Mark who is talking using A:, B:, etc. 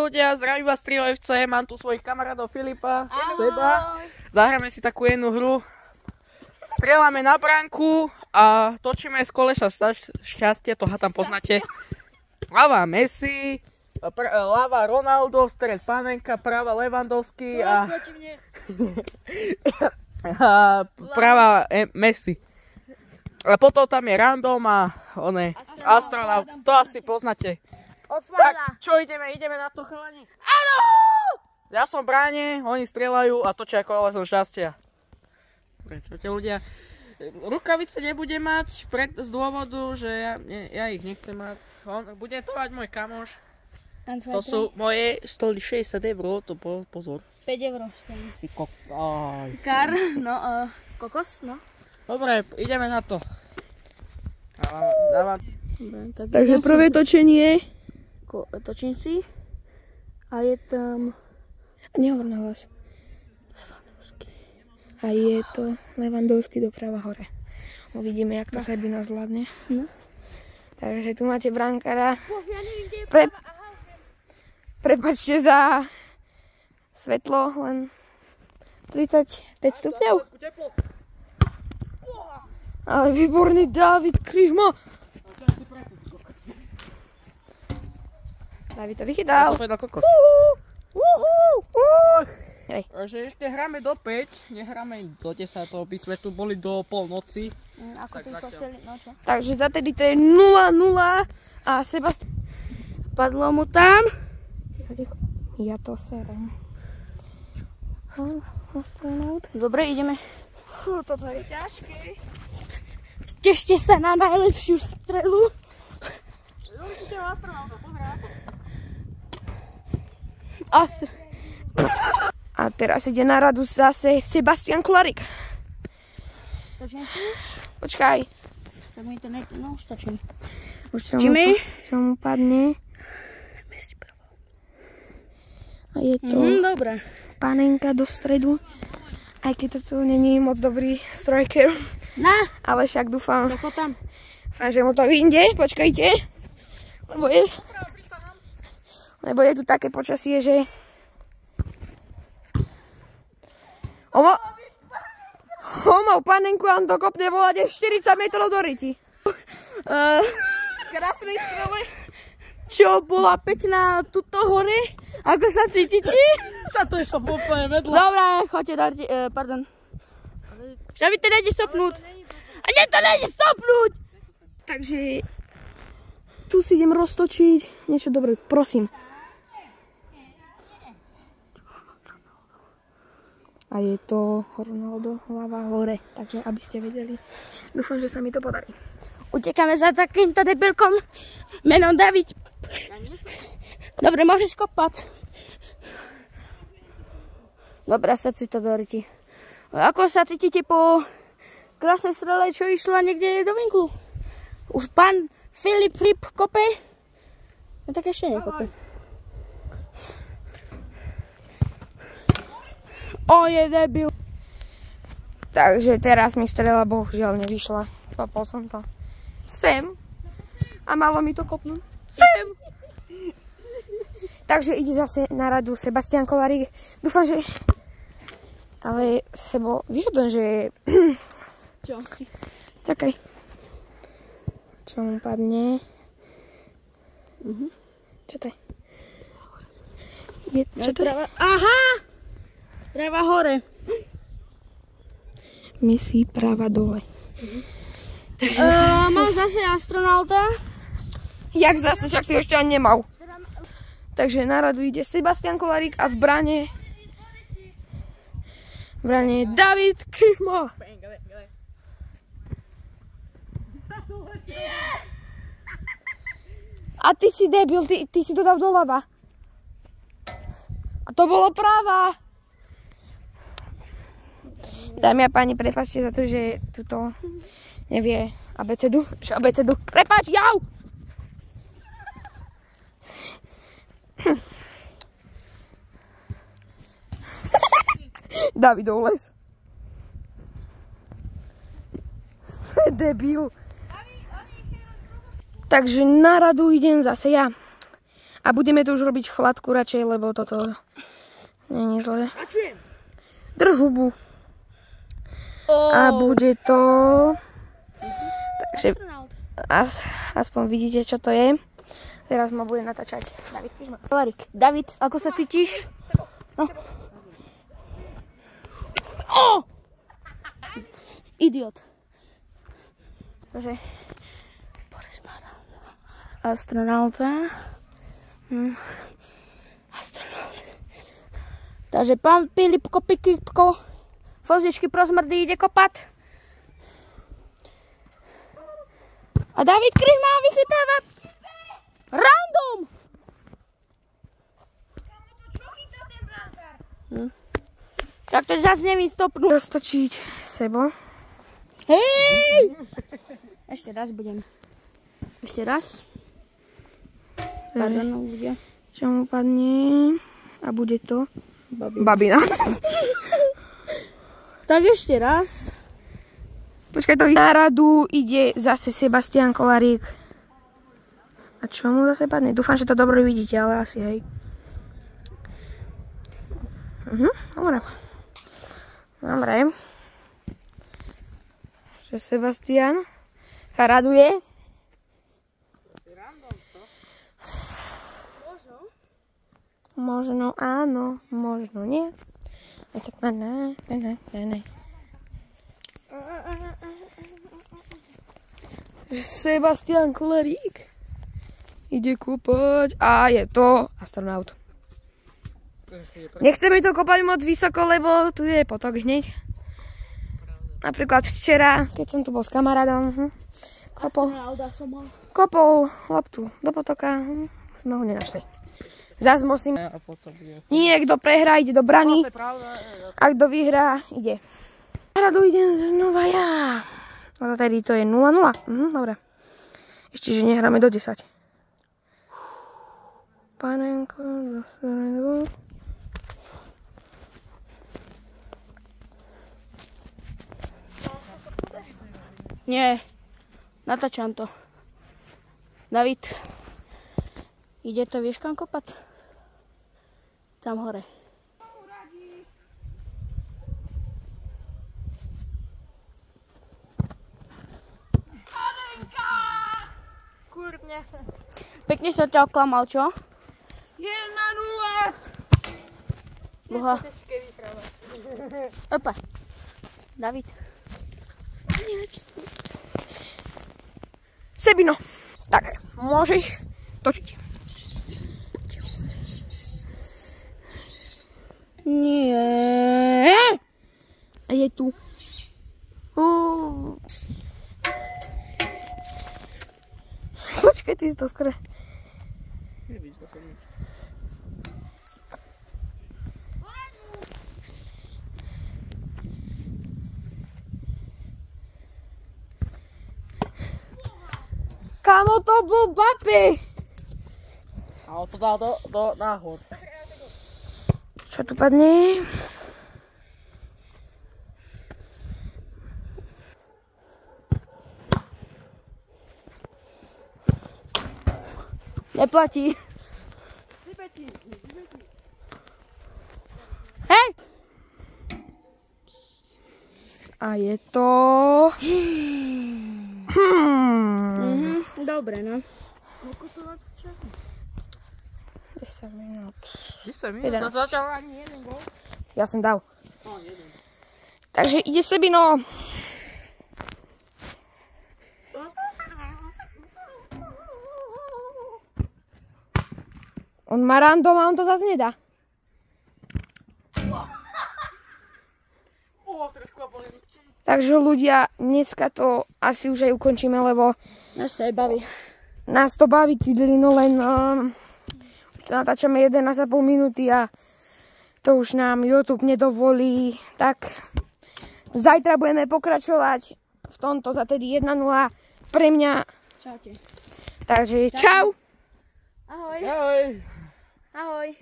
A: Ľudia, zdravím vás 3FC, mám tu svojich kamarátov Filipa, Seba. Zahráme si takú jednu hru. Strieľame na bránku a točíme z koleša šťastie, toho tam poznáte. Ľava Messi, ľava Ronaldo, stred Panenka, prava Lewandowski a prava Messi. A potom tam je random a astronaut, to asi poznáte. Tak, čo ideme? Ideme na to, chalani? Áno! Ja som v bráne, oni strieľajú a točia kolesom šťastia. Čujte ľudia? Rukavice nebudem mať z dôvodu, že ja ich nechcem mať. Bude to mať môj kamoš. To sú moje 160 €, to pozor.
B: 5 €
A: Si
B: kokos, no.
A: Dobre, ideme na to.
B: Takže prvé točenie. Točím si. A je tam... Nehovor na hlas. Lewandowski. A je to Lewandowski doprava hore. Uvidíme, jak to Sebina zvládne. No. Takže tu máte brankára. Prepáčte za svetlo, len 35 stupňov. Ale výborný David Kryžma. David to vychytal.
A: Takže ešte hráme do 5, nehráme do 10, by sme tu boli do polnoci.
B: Takže za tedy to je 0-0 a Sebastian padlo mu tam. Ticho. Ja to serem. Dobre, ideme. Toto je ťažké. Tešte sa na najlepšiu strelu. A teraz ide na radu zase Sebastian Kolarik.
C: Točím si už?
B: Počkaj.
C: No už točím.
B: Už točíme? Čo mu padne? A je to
C: dobre.
B: Panenka do stredu. Aj keď to není moc dobrý striker. Ale však dúfam, že mu to vyjde. Počkajte. Lebo je tu také počasie, že on mal Panenku a on to kopne volať 40 metrov do ryti. Krásnej strele, čo bola pekná tuto hore. Ako sa cítite?
A: Čo to je som úplne vedľa?
B: Dobre, choďte dať, pardon. Že vy to nejde stopnúť. A nie to nejde stopnúť! Takže tu si idem roztočiť niečo dobré, prosím. A je to Ronaldo, hlava hore, takže aby ste vedeli. Dúfam, že sa mi to podarí. Utekáme za takýmto debilkom menom David. Dobre, môžeš kopať. Dobre, sa si to do ryti. Ako sa cítite po krásnej strele, čo išla niekde do vinklu? Už pán Filip kope? No tak ešte nekope. O, je debil. Takže teraz mi strela bohužiaľ nevyšla. Kopol som to sem. A malo mi to kopnúť. Sem. Takže ide zase na radu Sebastian Kolarik. Dúfam, že... Ale Sebo, vieš o tom, že...
C: Čo?
B: Čakaj. Čo mu padne? Čo to je? Čo to je?
C: Aha! Prava hore.
B: Messi prava dole.
C: Mám zase astronauta.
B: Jak zase, však si ešte ani nemal. Takže na radu ide Sebastian Kolarik a v brane je David Kryžma. A ty si debil, ty si to dal doľava. A to bolo práva. Dámy a páni, prepáčte za to, že tuto nevie abecedu. Prepáč, jau! Davidov les. Debil. Takže na radu idem zase ja. A budeme tu už robiť chladku radšej, lebo toto nie je zlé. Drž hubu. A bude to... Takže aspoň vidíte, čo to je. Teraz ma bude natáčať.
C: David, ako sa cítiš? No. Oh! Idiot. Takže... Astronauta. Astronaut. Takže pán Filipko Pikipko vozičky pro smrdy ide kopať. A David Kryžma vychytáva random. Tak to zase nevím stopnúť.
B: Roztočiť sebo.
C: Hej! Ešte raz budem. Ešte raz. Pardon, bude.
B: Čo mu padne? A bude to? Babina.
C: Tak ešte raz.
B: Počkaj, to na radu ide zase Sebastian Kolarík. A čo mu zase padne? Dúfam, že to dobre vidíte, ale asi hej. Dobre. Dobre. Že Sebastian sa raduje. Možno áno, možno nie. A tak ne. Sebastian Kolarík ide kúpať a je to astronaut. Nechceme to kopať moc vysoko, lebo tu je potok hneď. Napríklad včera, keď som tu bol s kamarádom, kopol loptu do potoka, sme ho nenašli. Zas musím... Nie, kto prehrá, ide do brany. A kto vyhrá, ide. Hradu idem znova ja. A tedy to je 0-0. Dobre. Ešte, že nehráme do 10. Panenko, do stredu.
C: Nie. Natáčam to. David. Ide to, vieš kam kopať? Tam hore.
B: Kurne.
C: Pekne sa ťa oklamal, čo?
B: 1-0.
C: Boha. Opa. David.
B: Sebino. Tak, môžeš točiť.
C: Nie.
B: A je tu. Počkaj, ty si to skoro. Kámo, to bol Bapi.
A: A on to dal do náhod.
B: Čo tu padne?
C: Neplatí. Hej!
B: A je to...
C: Dobre, no.
B: 10 minút.
A: 10 minút? No zatiaľ ani jeden gol.
B: Ja som dal. Takže ide Sebino. On má random a on to zase nedá. Takže ľudia, dneska to asi už aj ukončíme, lebo
C: Nás to aj baví.
B: nás to baví, no len natáčame 11,5 minúty a to už nám YouTube nedovolí. Tak zajtra budeme pokračovať v tomto za tedy 1-0 pre mňa.
C: Čaute.
B: Takže čau.
C: Ahoj.
A: Ahoj.
C: Ahoj.